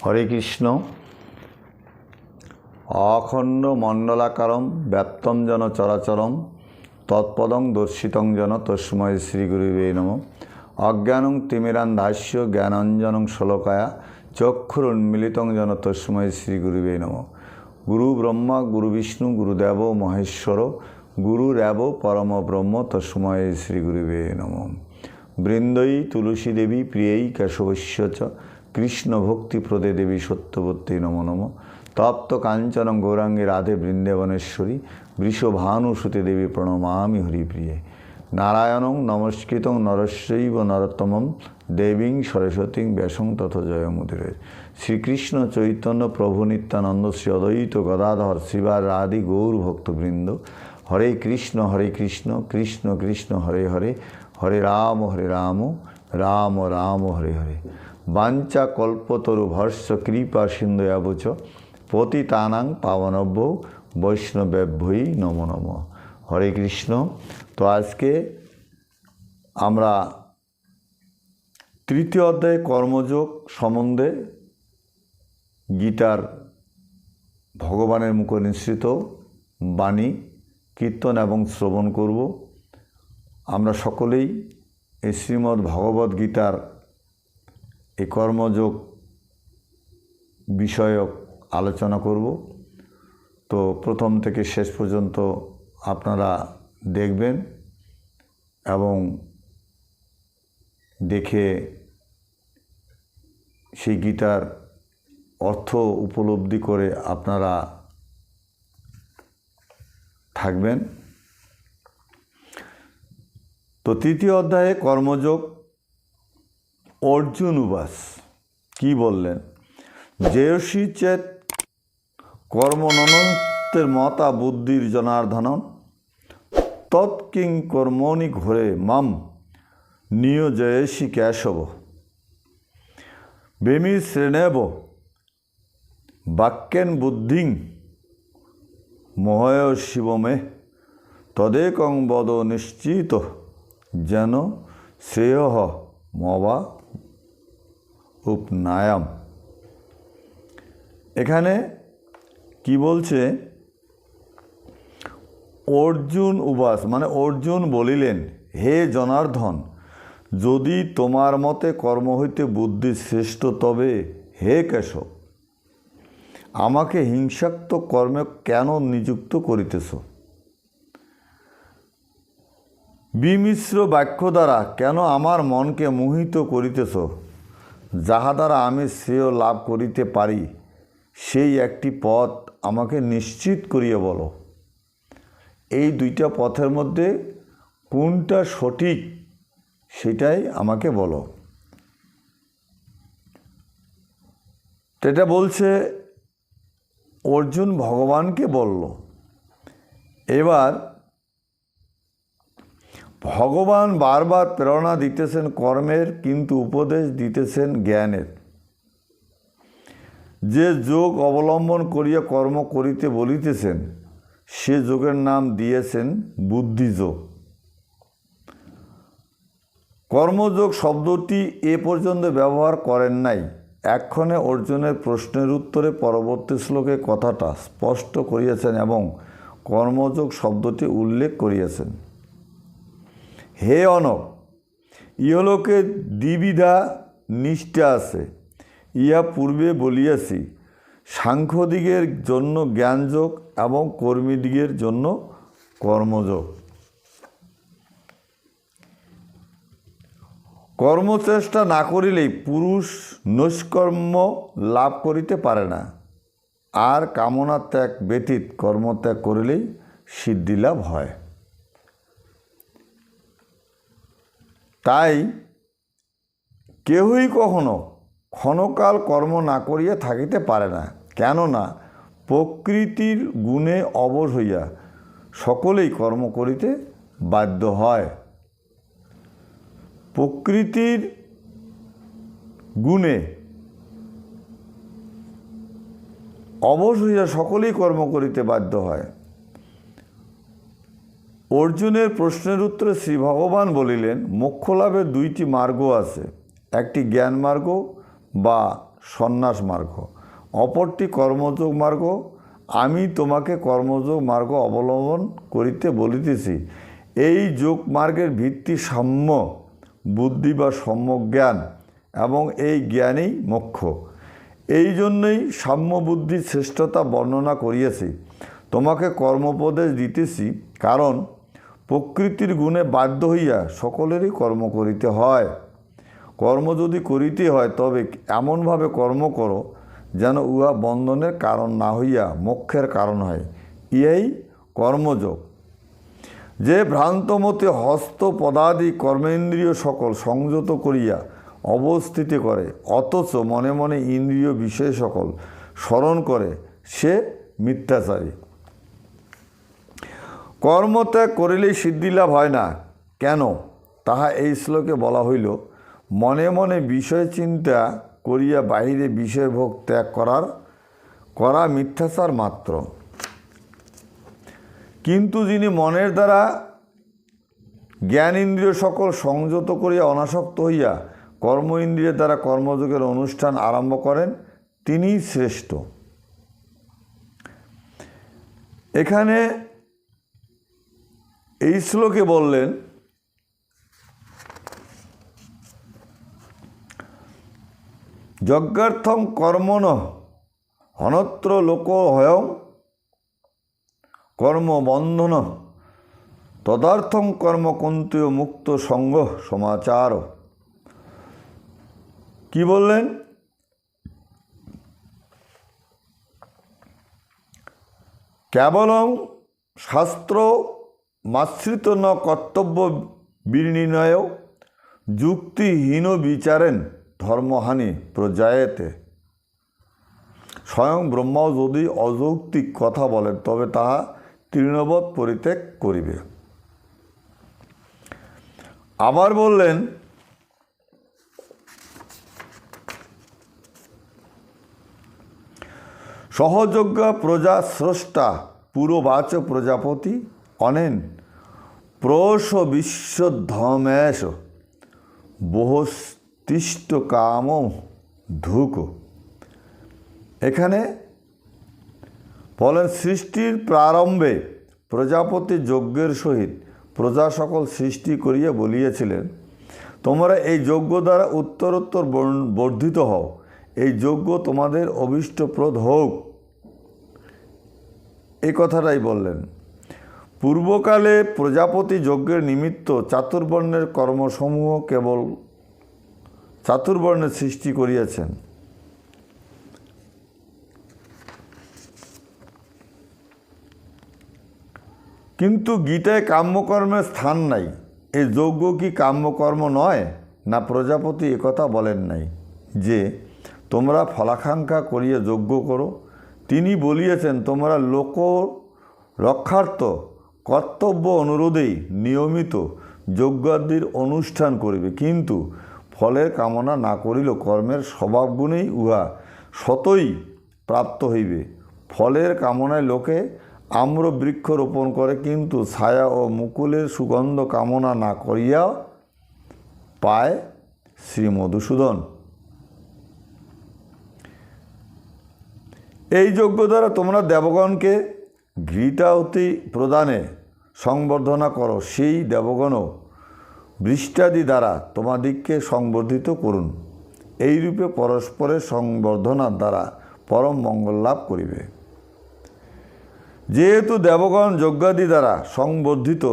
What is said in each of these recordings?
হরে কৃষ্ণ। অখণ্ড মণ্ডলাকারম ব্যাপ্তম যেন চরাচরম তৎপদং দর্শিতং যেন তস্মৈ শ্রীগুরুবে নমঃ। অজ্ঞানং তিমিরান্ধাস্য জ্ঞানাঞ্জনং শলাকায়া চক্ষুরুন্মিলিতং যেন তস্মৈ শ্রীগুরুবে নমঃ। গুরু ব্রহ্মা গুরু বিষ্ণু গুরুদেব মহেশ্বর গুরুরেব পরম ব্রহ্ম তস্মৈ শ্রীগুরুবে নমঃ। বৃন্দৈ তুলসী দেবী প্রিয়ৈ কেশবস্য চ কৃষ্ণ ভক্তিপ্রদে দেবী সত্যবতী নমো নমঃ। তপ্ত কাঞ্চনং গৌরাঙ্গী রাধে বৃন্দাবনেশ্বরী বৃষভানুসুতে দেবী প্রণমামি হরিপ্রিয়ে। নারায়ণং নমস্কৃতং নরস্যৈব নরোত্তমং দেবীং সরস্বতীং ব্যাসং তথা জয়মুদিরে। শ্রীকৃষ্ণ চৈতন্য প্রভু নিত্যানন্দ শ্রী অদ্বৈত গদাধর শ্রীবার রাধি গৌর ভক্তবৃন্দ। হরে কৃষ্ণ কৃষ্ণ কৃষ্ণ হরে হরে হরে রাম রাম রাম হরে হরে। বাঞ্ছা কল্পতরু ভর্ষ কৃপা সিন্ধু এবচ পতিতানাং পাবনভ্য বৈষ্ণবেভ্যই নমো নমঃ। হরে কৃষ্ণ। তো আজকে আমরা তৃতীয় অধ্যায়ে কর্মযোগ সম্বন্ধে গীতার ভগবানের মুখে নিঃসৃত বাণী কীর্তন এবং শ্রবণ করব। আমরা সকলেই এই শ্রীমদ্ ভগবদ্ গীতার এই কর্মযোগ বিষয়ক আলোচনা করব। তো প্রথম থেকে শেষ পর্যন্ত আপনারা দেখবেন এবং দেখে সেই গীতার অর্থ উপলব্ধি করে আপনারা থাকবেন। তো তৃতীয় অধ্যায়ে কর্মযোগ অর্জুন উবাস কি বললেন? জেয়সী চেত কর্মনন্তের মতা বুদ্ধির জনার্দনন তৎকিং কর্মণি ঘোরে মাম নিয়োজয়সী কেশব বেমিশ্রেণেব বাক্যেন বুদ্ধিং মোহয় শিবমে তদেকং বদ নিশ্চিত যেন শ্রেয় মবা উপনায়াম। এখানে কি বলছে? অর্জুন উবাস মানে অর্জুন বলিলেন, হে জনার্দন, যদি তোমার মতে কর্ম হইতে বুদ্ধি শ্রেষ্ঠ তবে হে কেশব আমাকে হিংসাত্মক কর্মে কেন নিযুক্ত করিতেছ? বিমিশ্র বাক্য দ্বারা কেন আমার মনকে মোহিত করিতেছ? যাহা দ্বারা আমি শ্রেয় লাভ করিতে পারি সেই একটি পথ আমাকে নিশ্চিত করিয়া বলো। এই দুইটা পথের মধ্যে কোনটা সঠিক সেটাই আমাকে বলো। এটা বলছে অর্জুন ভগবানকে বলল। এবার ভগবান বারবার প্রেরণা দিতেছেন কর্মের, কিন্তু উপদেশ দিতেছেন জ্ঞানের। যে যোগ অবলম্বন করিয়া কর্ম করিতে বলিতেছেন সে যোগের নাম দিয়েছেন বুদ্ধিযোগ। কর্মযোগ শব্দটি এ পর্যন্ত ব্যবহার করেন নাই। এক্ষণে অর্জুনের প্রশ্নের উত্তরে পরবর্তী শ্লোকে কথাটা স্পষ্ট করিয়াছেন এবং কর্মযোগ শব্দটি উল্লেখ করিয়াছেন। হে অনক, ইহলোকে দ্বিবিধা নিষ্ঠা আছে, ইহা পূর্বে বলিয়াছি। সাংখ্যদিগের জন্য জ্ঞানযোগ এবং কর্মীদিগের জন্য কর্মযোগ। কর্মচেষ্টা না করিলেই পুরুষ নৈষ্কর্ম্য লাভ করিতে পারে না, আর কামনা ত্যাগ ব্যতীত কর্মত্যাগ করিলেই সিদ্ধি লাভ হয়। তাই কেহই কখনো ক্ষণকাল কর্ম না করিয়া থাকিতে পারে না, কেননা প্রকৃতির গুণে অবশ হইয়া সকলেই কর্ম করিতে বাধ্য হয়। প্রকৃতির গুণে অবশ হইয়া সকলেই কর্ম করিতে বাধ্য হয়। অর্জুনের প্রশ্নের উত্তরে শ্রী ভগবান বলিলেন, মোক্ষ লাভের দুইটি মার্গ আছে, একটি জ্ঞান মার্গ বা সন্ন্যাস মার্গ, অপরটি কর্মযোগ মার্গ। আমি তোমাকে কর্মযোগ মার্গ অবলম্বন করিতে বলিতেছি। এই যোগ মার্গের ভিত্তি সাম্য বুদ্ধি বা সম্যক জ্ঞান, এবং এই জ্ঞানেই মোক্ষ। এই জন্যই সাম্য বুদ্ধির শ্রেষ্ঠতা বর্ণনা করিয়াছি। তোমাকে কর্মোপদেশ দিতেছি, কারণ প্রকৃতির গুণে বাধ্য হইয়া সকলেরই কর্ম করিতে হয়। কর্ম যদি করিতে হয় তবে এমনভাবে কর্ম করো যেন উহা বন্ধনের কারণ না হইয়া মোক্ষের কারণ হয়। ইহাই কর্মযোগ। যে ভ্রান্তমতে হস্ত পদাদি কর্মেন্দ্রিয় সকল সংযত করিয়া অবস্থিতি করে, অথচ মনে মনে ইন্দ্রিয় বিষয় সকল স্মরণ করে, সে মিথ্যাচারী। কর্মত্যাগ করিলেই সিদ্ধিলাভ হয় না কেন, তাহা এই শ্লোকে বলা হইল। মনে মনে বিষয় চিন্তা করিয়া বাহিরে বিষয় ভোগ ত্যাগ করা মিথ্যাচার মাত্র। কিন্তু যিনি মনের দ্বারা জ্ঞান ইন্দ্রিয় সকল সংযত করিয়া অনাসক্ত হইয়া কর্ম ইন্দ্রিয়ের দ্বারা কর্মযোগের অনুষ্ঠান আরম্ভ করেন, তিনিই শ্রেষ্ঠ। এখানে এই শ্লোকে বললেন, যজ্ঞার্থং কর্মণ হনত্র লোক হয়ং কর্মবন্ধন তদার্থং কর্ম কন্তীয় মুক্ত সঙ্গ সমাচার। কি বললেন? কেবলং শাস্ত্র মাশ্রিত ন কর্তব্য বিনির্ণয় যুক্তিহীন বিচারেন ধর্মহানি প্রজায়েতে। স্বয়ং ব্রহ্মাও যদি অযৌক্তিক কথা বলেন তবে তাহা তৃণবৎ পরিত্যাগ করিবে। আবার বললেন, সহযোগ্য প্রজা স্রষ্টা পুরবাচ প্রজাপতি অনেন প্রস বিশ্বধমেশ বহুস্তিষ্ঠ কাম ধুক। এখানে বলেন, সৃষ্টির প্রারম্ভে প্রজাপতি যজ্ঞের সহিত প্রজা সকল সৃষ্টি করিয়া বলিয়াছিলেন, তোমরা এই যজ্ঞ দ্বারা উত্তরোত্তর বর্ধিত হও, এই যজ্ঞ তোমাদের অভীষ্টপ্রদ হোক। এই কথাটাই বললেন। পূর্বকালে প্রজাপতি যজ্ঞের নিমিত্ত চাতুর্বর্ণের কর্মসমূহ কেবল চাতুর্বর্ণের সৃষ্টি করিয়াছেন। কিন্তু গীতায় কাম্যকর্মের স্থান নাই। এই যজ্ঞ কি কাম্যকর্ম নয়? না, প্রজাপতি একথা বলেন নাই যে তোমরা ফলাকাঙ্ক্ষা করিয়া যজ্ঞ করো। তিনি বলিয়েছেন, তোমরা লোক রক্ষার্থ কর্তব্য অনুরোধেই নিয়মিত যজ্ঞাদির অনুষ্ঠান করিবে, কিন্তু ফলের কামনা না করিলেও কর্মের স্বভাবগুণেই উহা স্বতই প্রাপ্ত হইবে। ফলের কামনায় লোকে আম্র বৃক্ষ রোপণ করে, কিন্তু ছায়া ও মুকুলের সুগন্ধ কামনা না করিয়া পায় শ্রী মধুসূদন। এই যজ্ঞ দ্বারা তোমরা দেবগণকে ঘৃতাহুতি প্রদানে সংবর্ধনা করো। সেই দেবগণও বৃষ্টাদি দ্বারা তোমাদিগকে সংবর্ধিত করুন। এইরূপে পরস্পরের সংবর্ধনার দ্বারা পরম মঙ্গল লাভ করিবে। যেহেতু দেবগণ যজ্ঞাদি দ্বারা সংবর্ধিত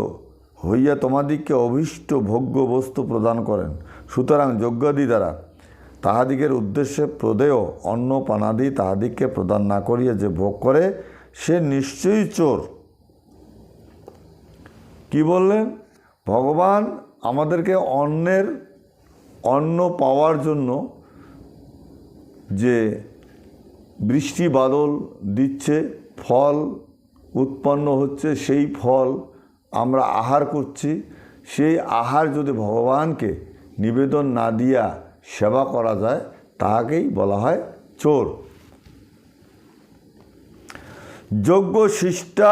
হইয়া তোমাদিগকে অভীষ্ট ভোগ্য বস্তু প্রদান করেন, সুতরাং যজ্ঞাদি দ্বারা তাহাদিগের উদ্দেশ্যে প্রদেয় অন্ন পানাদি তাহাদিগকে প্রদান না করিয়া যে ভোগ করে সে নিশ্চয়ই চোর। কি বললেন? ভগবান আমাদেরকে অন্ন পাওয়ার জন্য যে বৃষ্টি বাদল দিচ্ছে, ফল উৎপন্ন হচ্ছে, সেই ফল আমরা আহার করছি। সেই আহার যদি ভগবানকে নিবেদন না দিয়া সেবা করা যায়, তাহাকেই বলা হয় চোর। যজ্ঞ শিষ্টা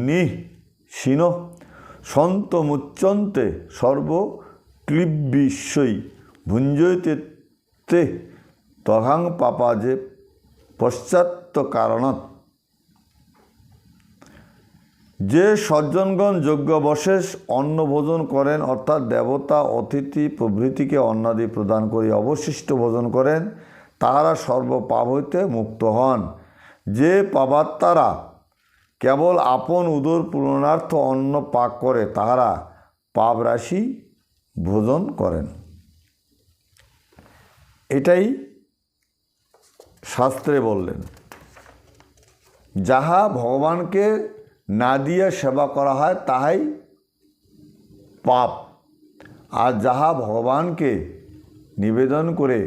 নিঃসীন সন্ত মুচ্যন্তে সর্ব ক্লিবিশ্বই ভুঞ্জয়তে তে তহাং পাপা যে পশ্চাত্য কারণত। যে সজ্জনগণ যজ্ঞবশেষ অন্ন ভোজন করেন, অর্থাৎ দেবতা অতিথি প্রভৃতিকে অন্নাদি প্রদান করে অবশিষ্ট ভোজন করেন, তাহারা সর্বপাপ হইতে মুক্ত হন। যে পাপাত্মারা কেবল আপন উদর পূরণার্থ অন্ন পাক করে, তাহারা পাপ রাশি ভোজন করেন। এটাই শাস্ত্রে বললেন। যাহা ভগবানকে না দিয়ে সেবা করা হয় তাহাই পাপ, আর যাহা ভগবানকে নিবেদন করে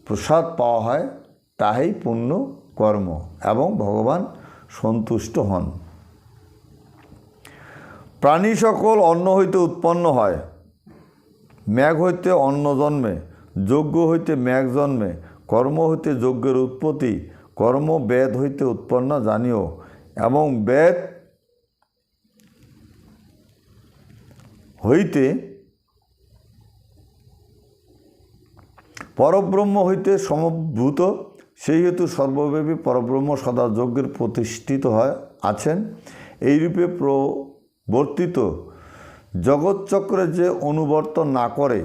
প্রসাদ পাওয়া হয় তাহাই পুণ্য কর্ম এবং ভগবান সন্তুষ্ট হন। প্রাণী সকল অন্ন হইতে উৎপন্ন হয়, মেঘ হইতে অন্ন জন্মে, যজ্ঞ হইতে মেঘ জন্মে, কর্ম হইতে যজ্ঞের উৎপত্তি, কর্ম বেদ হইতে উৎপন্ন জানিও। এবং বেদ হইতে পরব্রহ্ম হইতে সমভূত, সেই হেতু সর্বব্যাপী পরব্রহ্ম সদা যজ্ঞের প্রতিষ্ঠিত হয় আছেন। এইরূপে প্রবর্তিত জগৎচক্রে যে অনুবর্তন না করে,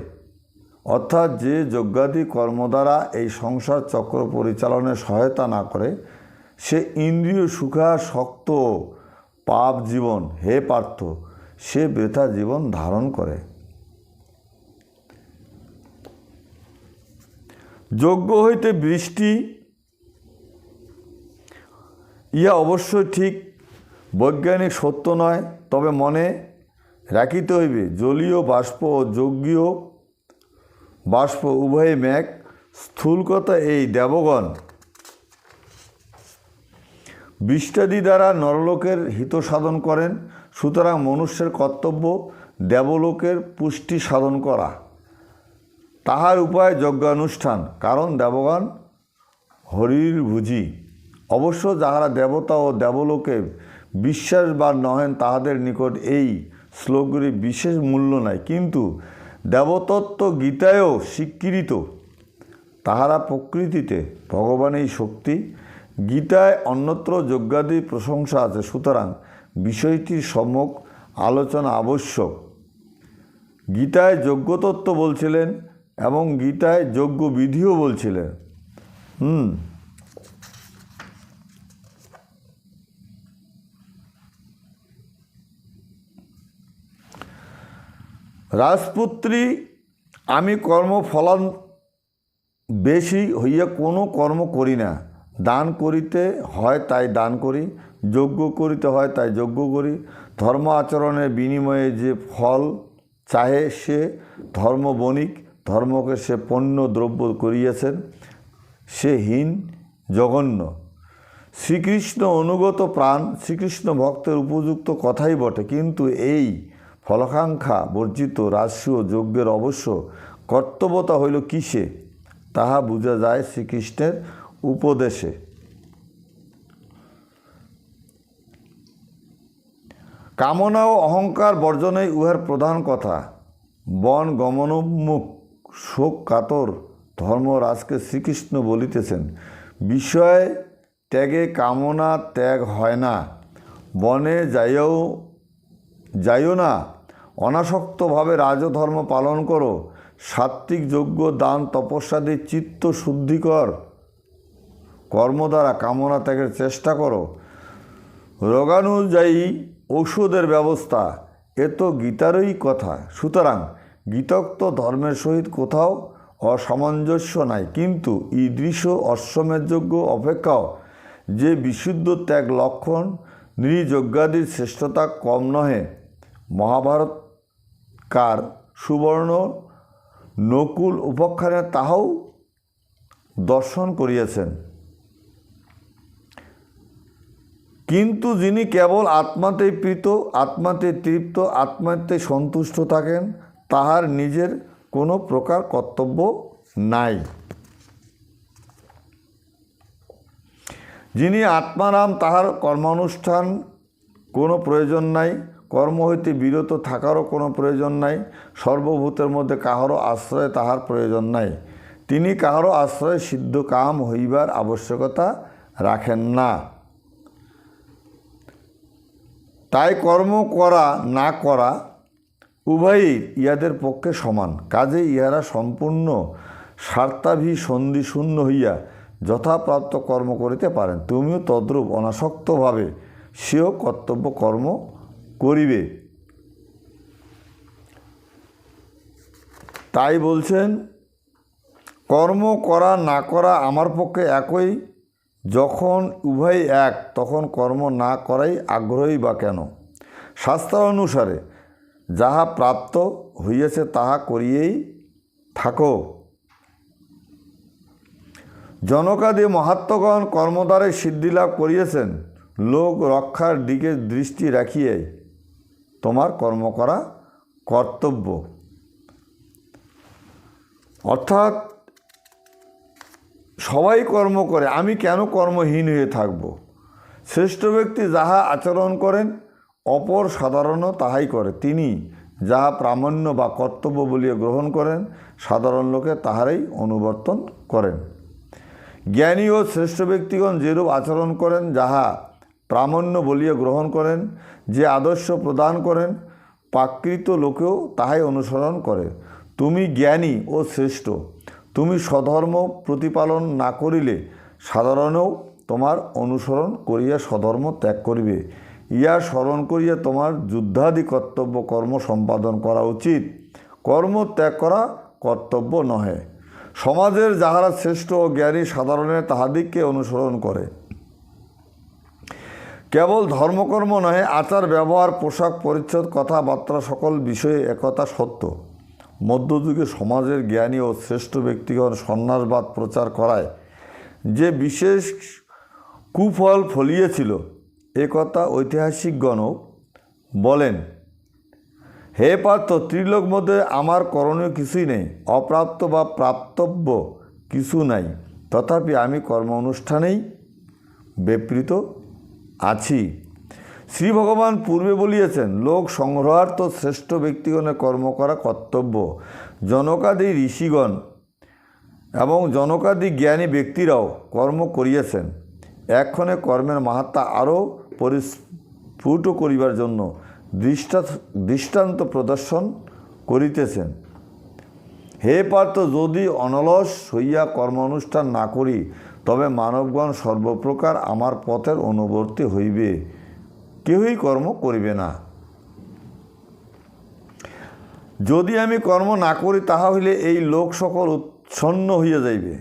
অর্থাৎ যে যজ্ঞাদি কর্ম দ্বারা এই সংসার চক্র পরিচালনে সহায়তা না করে, সে ইন্দ্রিয় সুখাসক্ত পাপ জীবন, হে পার্থ, সে বৃথা জীবন ধারণ করে। যজ্ঞ হইতে বৃষ্টি, ইহা অবশ্যই ঠিক বৈজ্ঞানিক সত্য নয়, তবে মনে রাখিতে হইবে জলীয় বাষ্প ও যজ্ঞীয় বাষ্প উভয়ে মেঘ। স্থূল কথা এই দেবগণ বৃষ্টাদি দ্বারা নরলোকের হিত সাধন করেন, সুতরাং মনুষ্যের কর্তব্য দেবলোকের পুষ্টি সাধন করা, তাহার উপায় যজ্ঞানুষ্ঠান। কারণ দেবগণ হরির ভুজি। অবশ্য যাহারা দেবতা ও দেবলোকে বিশ্বাসবান নহেন, তাহাদের নিকট এই শ্লোকগুলি বিশেষ মূল্য নাই, কিন্তু দেবতত্ত্ব গীতায়ও স্বীকৃত। তাহারা প্রকৃতিতে ভগবানেই শক্তি। গীতায় অন্যত্র যজ্ঞাদি প্রশংসা আছে, সুতরাং বিষয়টির সম্যক আলোচনা আবশ্যক। গীতায় যজ্ঞতত্ত্ব বলছিলেন এবং গীতায় যজ্ঞ বিধিও বলছিলেন। রাজপুত্রী, আমি কর্মফলান বেশি হইয়া কোনো কর্ম করি না। দান করিতে হয় তাই দান করি, যজ্ঞ করিতে হয় তাই যজ্ঞ করি। ধর্ম আচরণের বিনিময়ে যে ফল চাহে সে ধর্ম বণিক, ধর্মকে সে পণ্য দ্রব্য করিয়াছেন, সে হীন জঘন্য। শ্রীকৃষ্ণ অনুগত প্রাণ, শ্রীকৃষ্ণ ভক্তের উপযুক্ত কথাই বটে, কিন্তু এই ফলাকাঙ্ক্ষা বর্জিত রাজসূয় যজ্ঞের অবশ্য কর্তব্যতা হইল কিসে, তাহা বোঝা যায় শ্রীকৃষ্ণের উপদেশে। কামনা ও অহংকার বর্জনেই উহার প্রধান কথা। বন গমনোন্মুখ শোক কাতর ধর্মরাজকে শ্রীকৃষ্ণ বলিতেছেন, বিষয় ত্যাগে কামনা ত্যাগ হয় না। বনে যাইও না, অনাসক্তভাবে রাজধর্ম পালন করো। সাত্ত্বিক যজ্ঞ দান তপস্যাদি চিত্ত শুদ্ধিকর কর্ম দ্বারা কামনা ত্যাগের চেষ্টা করো। রোগানুযায়ী ঔষধের ব্যবস্থা, এ তো গীতারই কথা। সুতরাং গীতোক্ত ধর্মের সহিত কোথাও অসামঞ্জস্য নাই, কিন্তু ঈদৃশ অশ্বমেধ যজ্ঞ অপেক্ষাও যে বিশুদ্ধ ত্যাগ লক্ষণ নৃযজ্ঞাদির শ্রেষ্ঠতা কম নহে। মহাভারতকার সুবর্ণ নকুল উপাখ্যানে তাহাও দর্শন করিয়াছেন। কিন্তু যিনি কেবল আত্মাতেই প্রীত, আত্মাতে তৃপ্ত, আত্মাতে সন্তুষ্ট থাকেন, তাহার নিজের কোনো প্রকার কর্তব্য নাই। যিনি আত্মারাম, তাহার কর্মানুষ্ঠান কোনো প্রয়োজন নাই, কর্ম হইতে বিরত থাকারও কোনো প্রয়োজন নাই, সর্বভূতের মধ্যে কাহারও আশ্রয় তাহার প্রয়োজন নাই। তিনি কাহারও আশ্রয়ে সিদ্ধ কাম হইবার আবশ্যকতা রাখেন না। তাই কর্ম করা না করা উভয়ই ইহাদের পক্ষে সমান। কাজে ইহারা সম্পূর্ণ স্বার্থাভিসন্ধিশূন্য হইয়া যথাপ্রাপ্ত কর্ম করিতে পারেন। তুমিও তদ্রূপ অনাসক্তভাবে সেও কর্তব্য কর্ম করিবে। তাই বলছেন, কর্ম করা না করা আমার পক্ষে একই। যখন উভয় এক, তখন কর্ম না করাই আগ্রহী বা কেন? শাস্ত্র অনুসারে যাহা প্রাপ্ত হইয়াছে তাহা করিয়েই থাকো। জনকাদি মহাত্মগণ কর্মদ্বারে সিদ্ধিলাভ করিয়েছেন। লোক রক্ষার দিকে দৃষ্টি রাখিয়ে তোমার কর্ম করা কর্তব্য। অর্থাৎ সবাই কর্ম করে, আমি কেন কর্মহীন হয়ে থাকব? শ্রেষ্ঠ ব্যক্তি যাহা আচরণ করেন অপর সাধারণও তাহাই করে। তিনি যাহা প্রামাণ্য বা কর্তব্য বলিয়া গ্রহণ করেন সাধারণ লোকে তাহারাই অনুবর্তন করেন। জ্ঞানী ও শ্রেষ্ঠ ব্যক্তিগণ যেরূপ আচরণ করেন যাহা প্রামাণ্য বলিয়া গ্রহণ করেন, যে আদর্শ প্রদান করেন প্রাকৃত লোকেও তাহাই অনুসরণ করে। তুমি জ্ঞানী ও শ্রেষ্ঠ, তুমি স্বধর্ম প্রতিপালন না করিলে সাধারণেও তোমার অনুসরণ করিয়া স্বধর্ম ত্যাগ করিবে। ইহা স্মরণ করিয়া তোমার যুদ্ধাদি কর্তব্য কর্ম সম্পাদন করা উচিত। কর্ম ত্যাগ করা কর্তব্য নহে। সমাজের যাহারা শ্রেষ্ঠ ও জ্ঞানী সাধারণে তাহাদিগকে অনুসরণ করে। কেবল ধর্মকর্ম নহে, আচার ব্যবহার পোশাক পরিচ্ছদ কথাবার্তা সকল বিষয়ে একথা সত্য। মধ্যযুগে সমাজের জ্ঞানী ও শ্রেষ্ঠ ব্যক্তিগণ সন্ন্যাসবাদ প্রচার করায় যে বিশেষ কুফল ফলিয়েছিল একথা ঐতিহাসিকগণও বলেন। হে পার্থ, ত্রিলোক মধ্যে আমার করণীয় কিছুই নেই, অপ্রাপ্ত বা প্রাপ্তব্য কিছু নাই, তথাপি আমি কর্ম অনুষ্ঠানেই ব্যাপৃত আছি। শ্রী ভগবান পূর্বে বলিয়াছেন, লোক সংগ্রহার্থ শ্রেষ্ঠ ব্যক্তিগণের কর্ম করা কর্তব্য। জনকাদি ঋষিগণ এবং জনকাদি জ্ঞানী ব্যক্তিরাও কর্ম করিয়াছেন। এক্ষণে কর্মের মাহাত্ম্য আরও পরিস্ফুট করিবার জন্য দৃষ্টান্ত প্রদর্শন করিতেছেন। হে পার্থ, যদি অনলস হইয়া কর্ম অনুষ্ঠান না করি তবে মানবগণ সর্বপ্রকার আমার পথের অনুবর্তী হইবে, কেহই কর্ম করিবে না। যদি আমি কর্ম না করি তাহা হইলে এই লোক সকল উচ্ছন্ন হইয়া যাইবে।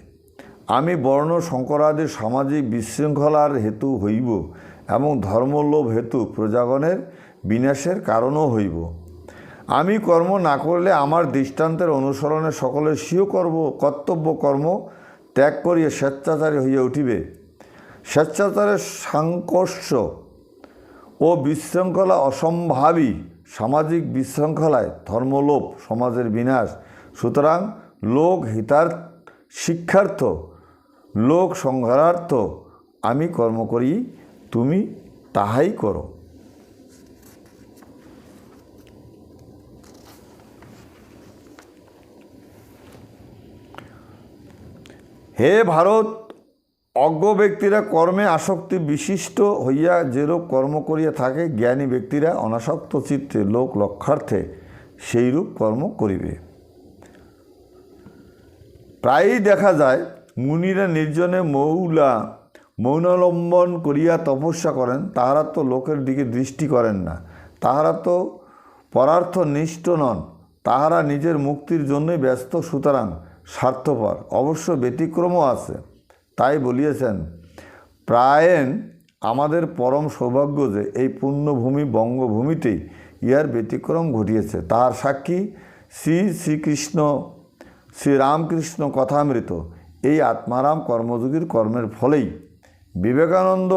আমি বর্ণ সংকরাদি সামাজিক বিশৃঙ্খলার হেতু হইব এবং ধর্মলোভ হেতু প্রজাগণের বিনাশের কারণও হইব। আমি কর্ম না করলে আমার দৃষ্টান্তের অনুসরণে সকলের স্বীয় কর্তব্য কর্ম ত্যাগ করিয়া স্বেচ্ছাচারী হইয়া উঠিবে। স্বেচ্ছাচারের সাংকর্ষ ও বিশৃঙ্খলা অসম্ভাবী। সামাজিক বিশৃঙ্খলায় ধর্মলোভ সমাজের বিনাশ। সুতরাং লোক শিক্ষার্থ লোক সংহারার্থ আমি কর্ম করি, তুমি তাহাই করো। হে ভারত, অজ্ঞ ব্যক্তিরা কর্মে আসক্তি বিশিষ্ট হইয়া যেরূপ কর্ম করিয়া থাকে, জ্ঞানী ব্যক্তিরা অনাসক্ত চিত্তে লোক লক্ষ্যার্থে সেইরূপ কর্ম করিবে। প্রায়ই দেখা যায় মুনিরা নির্জনে মৌনালম্বন করিয়া তপস্যা করেন। তাহারা তো লোকের দিকে দৃষ্টি করেন না, তাহারা তো পরার্থ নিষ্ঠ নন, তাহারা নিজের মুক্তির জন্যই ব্যস্ত, সুতরাং স্বার্থপর। অবশ্য ব্যতিক্রমও আছে। তাই বলিয়েছেন, প্রায়ণ আমাদের পরম সৌভাগ্য যে এই পুণ্যভূমি বঙ্গভূমিতেই ইহার ব্যতিক্রম ঘটিয়েছে। তাহার সাক্ষী শ্রীরামকৃষ্ণ কথামৃত। এই আত্মারাম কর্মযোগীর কর্মের ফলেই বিবেকানন্দ,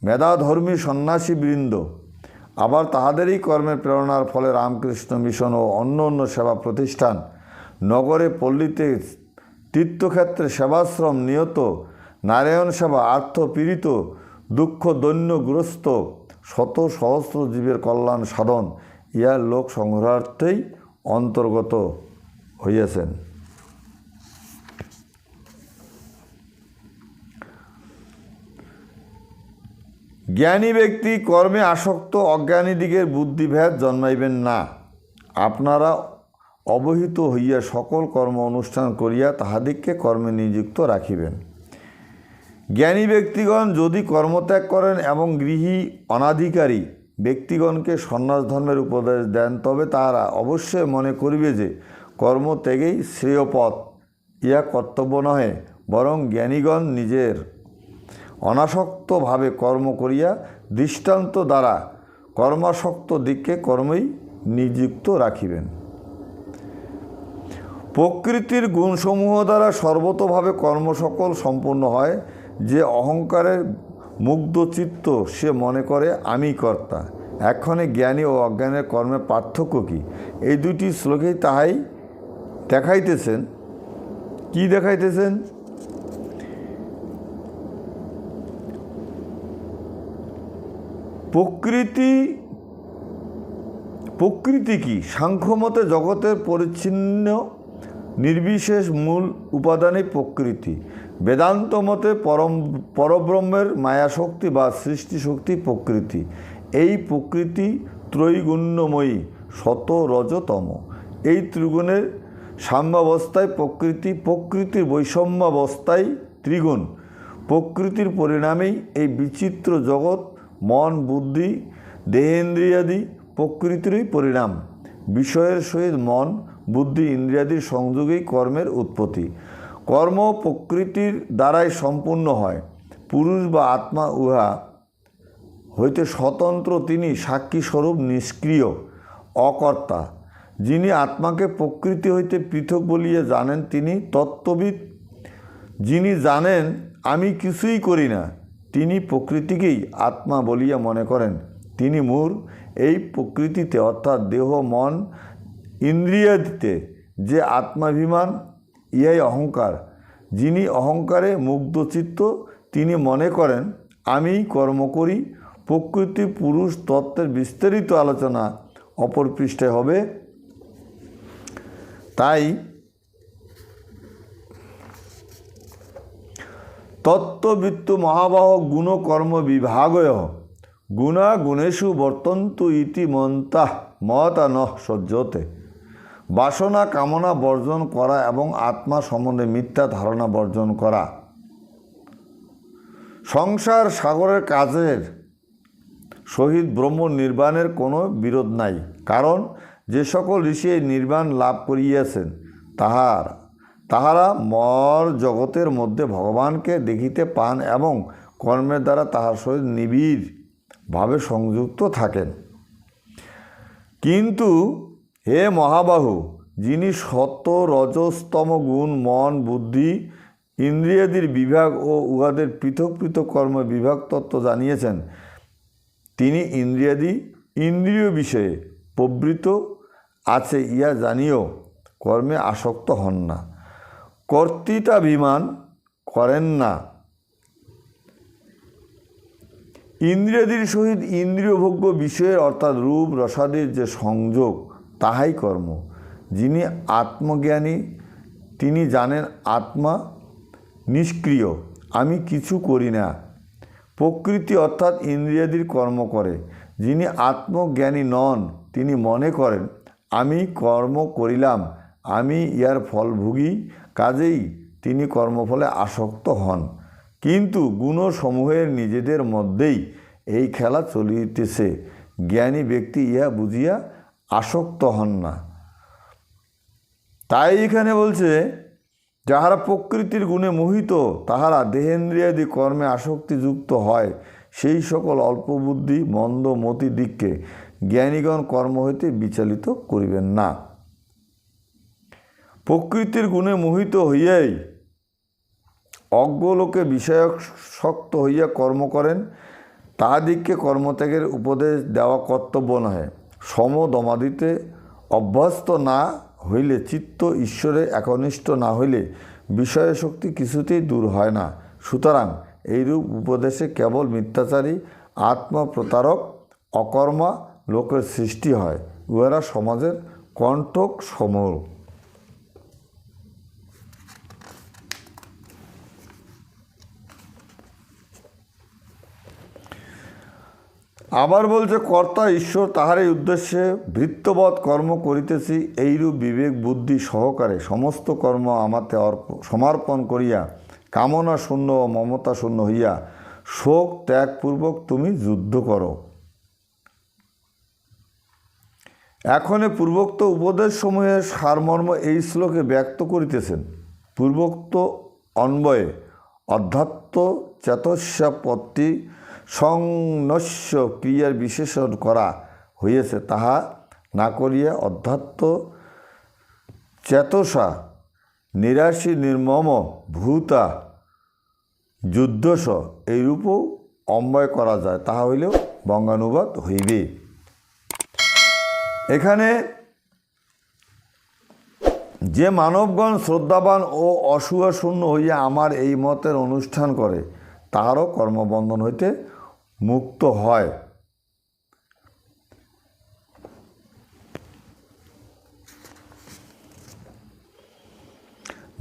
মেধাধর্মী সন্ন্যাসী বৃন্দ, আবার তাহাদেরই কর্মের প্রেরণার ফলে রামকৃষ্ণ মিশন ও অন্য অন্য সেবা প্রতিষ্ঠান, নগরে পল্লীতে তীর্থক্ষেত্রে সেবাশ্রম নিয়ত, নারায়ণ সেবা, আর্থপীড়িত দুঃখ দৈন্যগ্রস্ত শত সহস্র জীবের কল্যাণ সাধন ইহার লোক সংগ্রহার্থেই অন্তর্গত হইয়াছেন। জ্ঞানী ব্যক্তি কর্মে আসক্ত, অজ্ঞানী দিগের বুদ্ধিভেদ জন্মাইবেন না। আপনারা অবহিত হইয়া সকল কর্ম অনুষ্ঠান করিয়া তাহাদিগকে কর্মে নিযুক্ত রাখিবেন। জ্ঞানী ব্যক্তিগণ যদি কর্মত্যাগ করেন এবং গৃহী অনাধিকারী ব্যক্তিগণকে সন্ন্যাস ধর্মের উপদেশ দেন, তবে তাহারা অবশ্যই মনে করিবে যে কর্মত্যাগেই শ্রেয়পথ। ইহা কর্তব্য নহে, বরং জ্ঞানীগণ নিজের অনাসক্তভাবে কর্ম করিয়া দৃষ্টান্ত দ্বারা কর্মাসক্ত দিককে কর্মেই নিযুক্ত রাখিবেন। প্রকৃতির গুণসমূহ দ্বারা সর্বতোভাবে কর্ম সকল সম্পূর্ণ হয়। যে অহংকারের মুগ্ধ চিত্ত, সে মনে করে আমি কর্তা। এক্ষণে জ্ঞানী ও অজ্ঞানের কর্মের পার্থক্য কী? এই দুটি শ্লোকেই তাহাই দেখাইতেছেন। কি দেখাইতেছেন? প্রকৃতি কি? সাংখ্যমতে জগতের পরিচ্ছিন্ন নির্বিশেষ মূল উপাদানই প্রকৃতি। বেদান্ত মতে পরব্রহ্মের মায়াশক্তি বা সৃষ্টিশক্তি প্রকৃতি। এই প্রকৃতি ত্রৈগুণ্যময়ী, সত রজ তম। এই ত্রিগুণের সাম্যাবস্থায় প্রকৃতির বৈষম্যাবস্থায় ত্রিগুণ। প্রকৃতির পরিণামেই এই বিচিত্র জগৎ। মন, বুদ্ধি, দেহেন্দ্রিয়াদি প্রকৃতিরই পরিণাম। বিষয়ের সহিত মন, বুদ্ধি, ইন্দ্রিয়াদির সংযোগেই কর্মের উৎপত্তি। কর্ম প্রকৃতির দ্বারাই সম্পূর্ণ হয়। পুরুষ বা আত্মা উহা হইতে স্বতন্ত্র, তিনি সাক্ষীস্বরূপ নিষ্ক্রিয়, অকর্তা। যিনি আত্মাকে প্রকৃতি হইতে পৃথক বলিয়া জানেন, তিনি তত্ত্ববিদ। যিনি জানেন আমি কিছুই করি না, তিনি প্রকৃতিকেই আত্মা বলিয়া মনে করেন, তিনি মূঢ়। এই প্রকৃতিতে অর্থাৎ দেহ, মন, ইন্দ্রিয়াদিতে যে আত্মাভিমান, ইহাই অহংকার। যিনি অহংকারে মুগ্ধচিত্ত, তিনি মনে করেন আমি কর্ম করি। প্রকৃতি পুরুষ তত্ত্বের বিস্তারিত আলোচনা অপর পৃষ্ঠায় হবে। তাই তত্ত্ববিত্ত মহাবাহ গুণ কর্ম বিভাগয় গুণা গুণেষু বর্তন্তু ইতি মন্তাঃ মতা নঃ সহ্যতে। বাসনা কামনা বর্জন করা এবং আত্মা সম্বন্ধে মিথ্যা ধারণা বর্জন করা। সংসার সাগরের কাজের সহিত ব্রহ্ম নির্বাণের কোনো বিরোধ নাই। কারণ যে সকল ঋষি এই নির্বাণ লাভ করিয়াছেন, তাহারা মর জগতের মধ্যে ভগবানকে দেখিতে পান এবং কর্মের দ্বারা তাহার সহিত নিবিড়ভাবে সংযুক্ত থাকেন। কিন্তু হে মহাবাহু, যিনি সত্য রজস্তম গুণ, মন, বুদ্ধি, ইন্দ্রিয়াদির বিভাগ ও উহাদের পৃথক পৃথক কর্ম বিভাগ তত্ত্ব জানিয়েছেন, তিনি ইন্দ্রিয় বিষয়ে প্রবৃত্ত আছে ইহা জানিও কর্মে আসক্ত হন না, কর্তৃত্বাভিমান করেন না। ইন্দ্রিয়াদির সহিত ইন্দ্রিয়ভোগ্য বিষয়ের অর্থাৎ রূপ রসাদির যে সংযোগ, তাহাই কর্ম। যিনি আত্মজ্ঞানী, তিনি জানেন আত্মা নিষ্ক্রিয়, আমি কিছু করি না। প্রকৃতি অর্থাৎ ইন্দ্রিয়াদির কর্ম করে। যিনি আত্মজ্ঞানী নন, তিনি মনে করেন আমি কর্ম করিলাম, আমি ইহার ফল ভুগি, কাজেই তিনি কর্মফলে আসক্ত হন। কিন্তু গুণসমূহের নিজেদের মধ্যেই এই খেলা চলিতেছে। জ্ঞানী ব্যক্তি ইহা বুঝিয়া আসক্ত হন না। তাই এখানে বলছে, যাহারা প্রকৃতির গুণে মোহিত, তাহারা দেহেন্দ্রিয়াদি কর্মে আসক্তিযুক্ত হয়, সেই সকল অল্পবুদ্ধি মন্দমতি দিককে জ্ঞানীগণ কর্ম হইতে বিচলিত করিবেন না। প্রকৃতির গুণে মোহিত হইয়াই অজ্ঞলোকে বিষয়াসক্ত হইয়া কর্ম করেন, তাহাদিগকে কর্মত্যাগের উপদেশ দেওয়া কর্তব্য নহে। সম দমাদিতে অভ্যস্ত না হইলে, চিত্ত ঈশ্বরে একনিষ্ঠ না হইলে বিষয়শক্তি কিছুতেই দূর হয় না। সুতরাং এইরূপ উপদেশে কেবল মিথ্যাচারী, আত্মপ্রতারক, অকর্মা লোকের সৃষ্টি হয়। উহারা সমাজের কণ্টক সমূহ। আবার বলছে, কর্তা ঈশ্বর তাহারই উদ্দেশ্যে ভৃত্যবৎ কর্ম করিতেছি, এইরূপ বিবেক বুদ্ধি সহকারে সমস্ত কর্ম আমাতে সমর্পণ করিয়া কামনা শূন্য ও মমতা শূন্য হইয়া শোক ত্যাগপূর্বক তুমি যুদ্ধ করো। এখনে পূর্বোক্ত উপদেশসমূহের সারমর্ম এই শ্লোকে ব্যক্ত করিতেছেন। পূর্বোক্ত অন্বয়ে অধ্যাত্ম চেতস্যাপত্তি সংনস্য ক্রিয়ার বিশেষণ করা হইয়াছে, তাহা না করিয়া অধ্যাত্ম চেতসা নিরাশী নির্মম ভূতা যুদ্ধস এইরূপও অন্বয় করা যায়, তাহা হইলেও বঙ্গানুবাদ হইবে। এখানে যে মানবগণ শ্রদ্ধাবান ও অসূয়াশূন্য হইয়া আমার এই মতের অনুষ্ঠান করে, তাহারও কর্মবন্ধন হইতে মুক্ত হয়।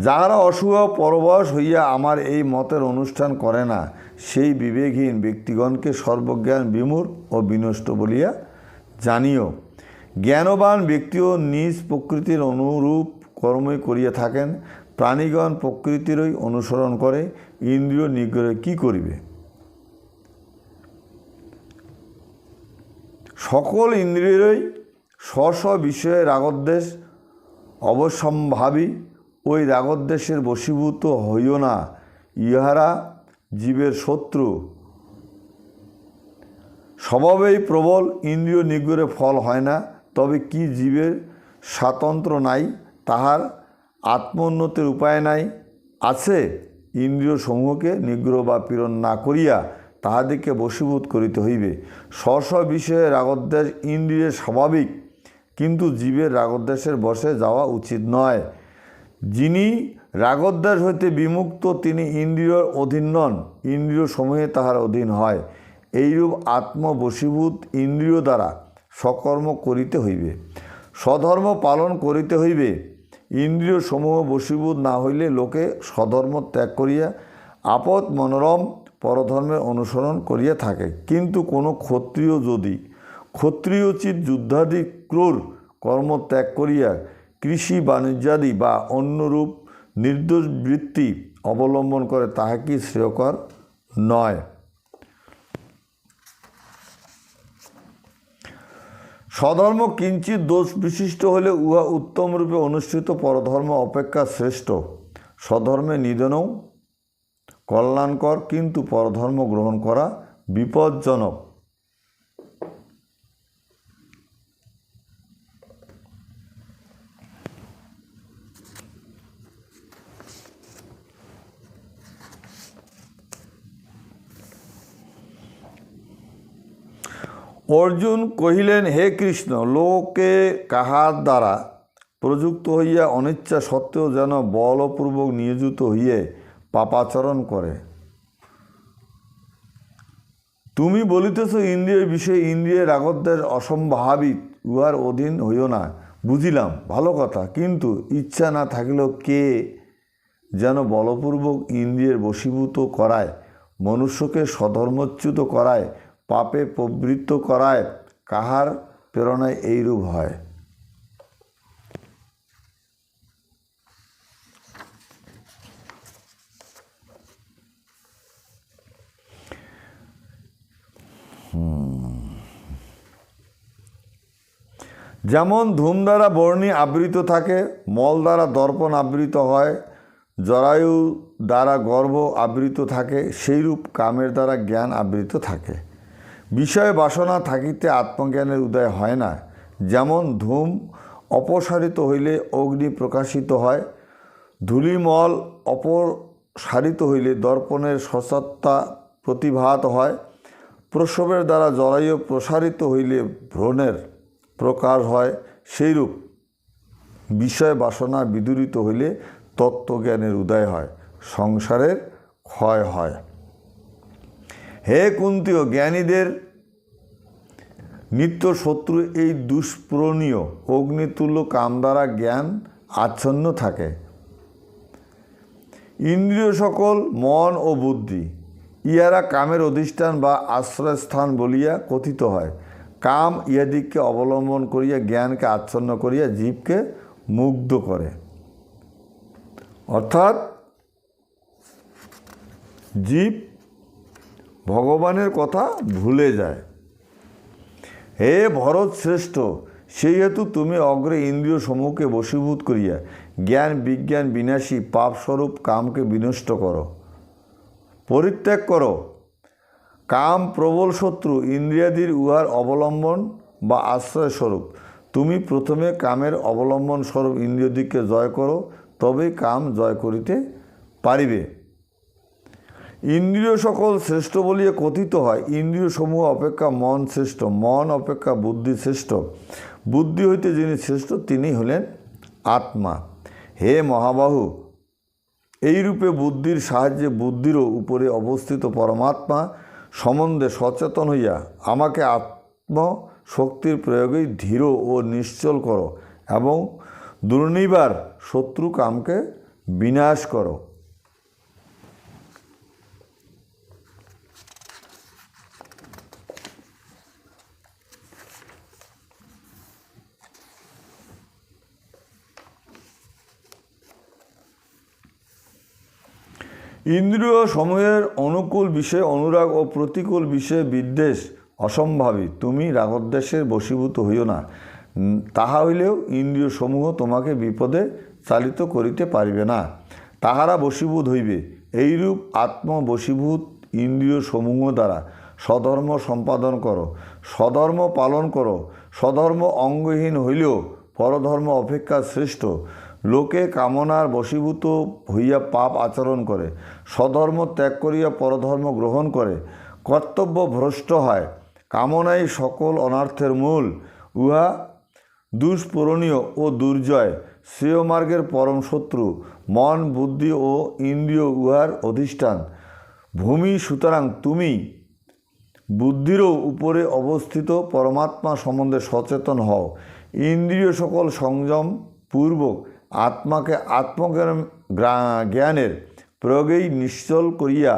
যাহারা অসূয়া পরবশ হইয়া আমার এই মতের অনুষ্ঠান করে না, সেই বিবেকহীন ব্যক্তিগণকে সর্বজ্ঞান বিমূঢ় ও বিনষ্ট বলিয়া জানিও। জ্ঞানবান ব্যক্তিও নিজ প্রকৃতির অনুরূপ কর্মই করিয়া থাকেন। প্রাণীগণ প্রকৃতিরই অনুসরণ করে, ইন্দ্রিয় নিগ্রহে কি করিবে? সকল ইন্দ্রিয়ই স্ব স্ব বিষয়ে রাগদ্বেষ অবশ্যম্ভাবী। ওই রাগদ্বেষের বশীভূত হইও না, ইহারা জীবের শত্রু। স্বভাবেই প্রবল, ইন্দ্রিয় নিগ্রহে ফল হয় না। তবে কি জীবের স্বাতন্ত্র্য নাই? তাহার আত্মোন্নতির উপায় নাই? আছে। ইন্দ্রিয় সমূহকে নিগ্রহ বা পীড়ন না করিয়া তাহাদিকে বশীভূত করিতে হইবে। স্ব স্ব বিষয়ে রাগদ্বেষ ইন্দ্রিয়ের স্বাভাবিক, কিন্তু জীবের রাগদ্বেষের বশে যাওয়া উচিত নয়। যিনি রাগদ্বেষ হইতে বিমুক্ত, তিনি ইন্দ্রিয়র অধীন নন, ইন্দ্রিয় সমূহে তাহার অধীন হয়। এইরূপ আত্মবশীভূত ইন্দ্রিয় দ্বারা সকর্ম করিতে হইবে, স্বধর্ম পালন করিতে হইবে। ইন্দ্রিয় সমূহ বশীভূত না হইলে লোকে স্বধর্ম ত্যাগ করিয়া আপদ মনোরম পরধর্মের অনুসরণ করিয়া থাকে। কিন্তু কোনো ক্ষত্রিয় যদি ক্ষত্রিয়োচিত যুদ্ধাদি ক্রূর কর্ম ত্যাগ করিয়া কৃষি বাণিজ্যাদি বা অন্যরূপ নির্দোষ বৃত্তি অবলম্বন করে, তাহা কি শ্রেয়কর নয়? স্বধর্ম কিঞ্চিৎ দোষ বিশিষ্ট হলে উহা উত্তমরূপে অনুষ্ঠিত পরধর্ম অপেক্ষা শ্রেষ্ঠ। স্বধর্মে নিধনও কল্যাণকর, কিন্তু পরধর্ম গ্রহণ করা বিপজ্জনক। অর্জুন কহিলেন, হে কৃষ্ণ, লোকে কাহার দ্বারা প্রযুক্ত হইয়া অনিচ্ছা সত্ত্বেও যেন বলপূর্বক নিয়োজিত হইয়ে পাপাচরণ করে। তুমি বলিতেছ ইন্দ্রিয়ের বিষয়ে ইন্দ্রিয়ের রাগদ্বেষ অসম্ভাবিত, উহার অধীন হইও না। বুঝিলাম, ভালো কথা, কিন্তু ইচ্ছা না থাকিলেও কে যেন বলপূর্বক ইন্দ্রিয়ের বশীভূত করায়, মনুষ্যকে স্বধর্মচ্যুত করায়, পাপে প্রবৃত্ত করায়, কাহার প্রেরণায় এইরূপ হয়? যেমন ধূম দ্বারা বর্ণী আবৃত থাকে, মল দ্বারা দর্পণ আবৃত হয়, জরায়ু দ্বারা গর্ভ আবৃত থাকে, সেইরূপ কামের দ্বারা জ্ঞান আবৃত থাকে। বিষয় বাসনা থাকিতে আত্মজ্ঞানের উদয় হয় না। যেমন ধূম অপসারিত হইলে অগ্নি প্রকাশিত হয়, ধূলিমল অপসারিত হইলে দর্পণের সসত্তা প্রতিভাত হয়, প্রসবের দ্বারা জরায়ু প্রসারিত হইলে ভ্রূণের প্রকাশ হয়, সেইরূপ বিষয় বাসনা বিদূরিত হইলে তত্ত্বজ্ঞানের উদয় হয়, সংসারের ক্ষয় হয়। হে কুন্তীয়, জ্ঞানীদের নিত্য শত্রু এই দুষ্প্রণীয় অগ্নিতুল্য কাম দ্বারা জ্ঞান আচ্ছন্ন থাকে। ইন্দ্রিয় সকল মন ও বুদ্ধি ইহারা কামের অধিষ্ঠান বা আশ্রয়স্থান বলিয়া কথিত হয়। কাম ইহাদিককে অবলম্বন করিয়া জ্ঞানকে আচ্ছন্ন করিয়া জীবকে মুগ্ধ করে। অর্থাৎ জীব ভগবানের কথা ভুলে যায়। হে ভরত শ্রেষ্ঠ, সেই হেতু তুমি অগ্রে ইন্দ্রিয় সমূহকে বশীভূত করিয়া জ্ঞান বিজ্ঞান বিনাশী পাপস্বরূপ কামকে বিনষ্ট করো, পরিত্যাগ করো। কাম প্রবল শত্রু, ইন্দ্রিয়াদির উহার অবলম্বন বা আশ্রয়স্বরূপ। তুমি প্রথমে কামের অবলম্বন স্বরূপ ইন্দ্রিয়দিকে জয় করো, তবেই কাম জয় করিতে পারিবে। ইন্দ্রিয় সকল শ্রেষ্ঠ বলিয়া কথিত হয়। ইন্দ্রিয় সমূহ অপেক্ষা মন শ্রেষ্ঠ, মন অপেক্ষা বুদ্ধি শ্রেষ্ঠ, বুদ্ধি হইতে যিনি শ্রেষ্ঠ তিনি হলেন আত্মা। হে মহাবাহু, এইরূপে বুদ্ধির সাহায্যে বুদ্ধিরও উপরে অবস্থিত পরমাত্মা সম্বন্ধে সচেতন হইয়া আমাকে আত্মশক্তির প্রয়োগেই ধীর ও নিশ্চল করো এবং দুর্নিবার শত্রু কামকে বিনাশ করো। ইন্দ্রিয় সমূহের অনুকূল বিষয়ে অনুরাগ ও প্রতিকূল বিষয়ে বিদ্বেষ অসম্ভাবী। তুমি রাগদ্বেষের বশীভূত হইও না, তাহা হইলেও ইন্দ্রিয় সমূহ তোমাকে বিপদে চালিত করিতে পারিবে না, তাহারা বশীভূত হইবে। এইরূপ আত্মবশীভূত ইন্দ্রিয় সমূহ দ্বারা স্বধর্ম সম্পাদন করো, স্বধর্ম পালন করো। স্বধর্ম অঙ্গহীন হইলেও পরধর্ম অপেক্ষা শ্রেষ্ঠ। লোকে কামনার বশীভূত হইয়া পাপ আচরণ করে, স্বধর্ম ত্যাগ করিয়া পরধর্ম গ্রহণ করে, কর্তব্য ভ্রষ্ট হয়। কামনাই সকল অনর্থের মূল, উহা দুষ্পূরণীয় ও দুর্জয়, শ্রেয়মার্গের পরম শত্রু। মন বুদ্ধি ও ইন্দ্রিয় উহার অধিষ্ঠান ভূমি। সুতরাং তুমি বুদ্ধিরও উপরে অবস্থিত পরমাত্মা সম্বন্ধে সচেতন হও। ইন্দ্রিয় সকল সংযম পূর্বক আত্মাকে জ্ঞানের প্রয়োগেই নিশ্চল করিয়া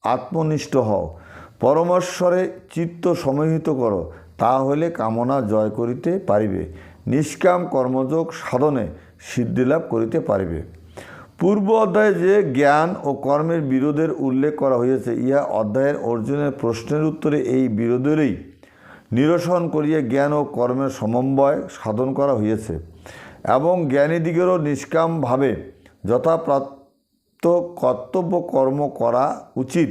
আত্মনিষ্ঠ হও। পরমেশ্বরে চিত্ত সমাহিত করো, তাহা হইলে কামনা জয় করিতে পারিবে, নিষ্কাম কর্মযোগ সাধনে সিদ্ধিলাভ করিতে পারিবে। পূর্ব অধ্যায়ে যে জ্ঞান ও কর্মের বিরোধের উল্লেখ করা হয়েছে, ইহা অধ্যায়ের অর্জুনের প্রশ্নের উত্তরে এই বিরোধেরই নিরসন করিয়া জ্ঞান ও কর্মের সমন্বয় সাধন করা হয়েছে এবং জ্ঞানীদিগেরও নিষ্কামভাবে যথাপ্রাপ্ত কর্তব্য কর্ম করা উচিত।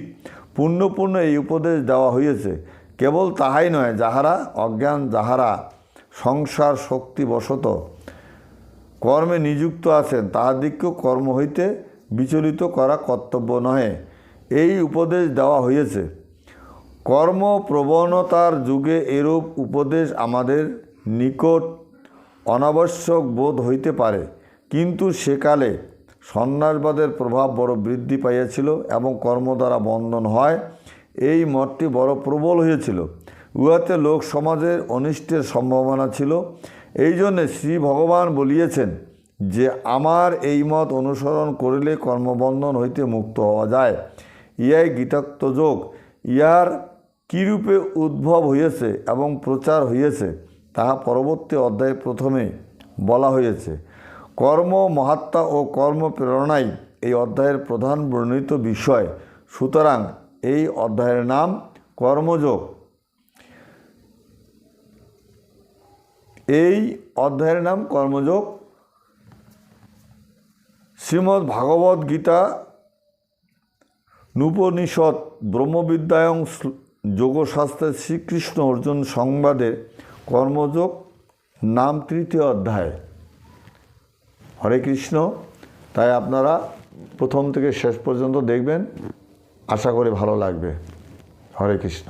পূর্ণ এই উপদেশ দেওয়া হয়েছে। কেবল তাহাই নয়, যাহারা অজ্ঞান, যাহারা সংসার শক্তিবশত কর্মে নিযুক্ত আছেন, তাহাদিগকেও কর্ম হইতে বিচলিত করা কর্তব্য নহে, এই উপদেশ দেওয়া হয়েছে। কর্মপ্রবণতার যুগে এরূপ উপদেশ আমাদের নিকট অনাবশ্যক বোধ হইতে পারে, কিন্তু সেকালে সন্ন্যাসবাদের প্রভাব বড় বৃদ্ধি পাইয়াছিল এবং কর্ম দ্বারা বন্ধন হয়, এই মতটি বড় প্রবল হয়েছিল। উহাতে লোক সমাজের অনিষ্টের সম্ভাবনা ছিল। এই জন্যে শ্রী ভগবান বলিয়েছেন যে আমার এই মত অনুসরণ করিলে কর্মবন্ধন হইতে মুক্ত হওয়া যায়। ইহাই গীতাক্ত যোগ। ইহার কীরূপে উদ্ভব হইয়াছে এবং প্রচার হইয়াছে, তাহা পরবর্তী অধ্যায়ে প্রথমে বলা হয়েছে। কর্ম মহাত্মা ও কর্ম প্রেরণাই এই অধ্যায়ের প্রধান বর্ণিত বিষয়। সুতরাং এই অধ্যায়ের নাম কর্মযোগ। এই অধ্যায়ের নাম কর্মযোগ। শ্রীমদ্ ভাগবত গীতা নুপনিষদ ব্রহ্মবিদ্যায়ং যোগশাস্ত্রে শ্রীকৃষ্ণ অর্জুন সংবাদে কর্মযোগ নাম তৃতীয় অধ্যায়। হরে কৃষ্ণ। তাই আপনারা প্রথম থেকে শেষ পর্যন্ত দেখবেন, আশা করি ভালো লাগবে। হরে কৃষ্ণ।